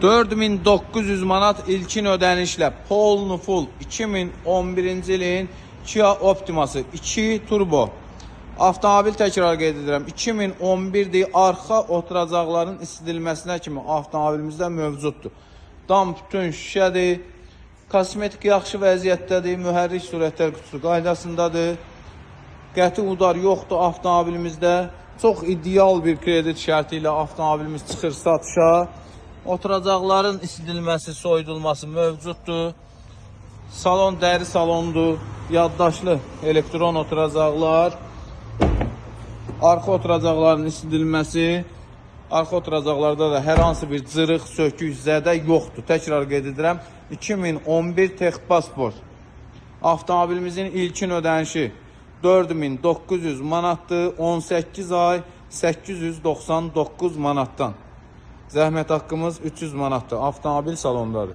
4900 manat ilkin ödənişlə Polnu Full 2011-ci ilin Kia Optiması 2 turbo. Avtomobil təkrar qeyd edirəm. 2011-dir. Arxa oturacaqların isidilməsinə kimi avtomobilimizdə mövcuddur. Dam bütün şüşədir. Kosmetik yaxşı vəziyyətdədir. Mühərrik sürətlər qutusu qaydasındadır. Qəti udar yoxdur avtomobilimizdə. Çox ideal bir kredit şərti ilə avtomobilimiz çıxır satışa. Oturacaqların isidilməsi, soyudulması mövcuddur. Salon dəri salondur. Yaddaşlı elektron oturacaqlar. Arxa oturacaqların isidilməsi. Arxa oturacaqlarda da hər hansı bir cırıq, sökük, zədə yoxdur. Təkrar qeyd edirəm. 2011 Texpasport. Avtomobilimizin ilkin ödənişi 4900 manatdır. 18 ay 899 manatdan. Zəhmət haqqımız 300 manatdır. Avtomobil salondadır.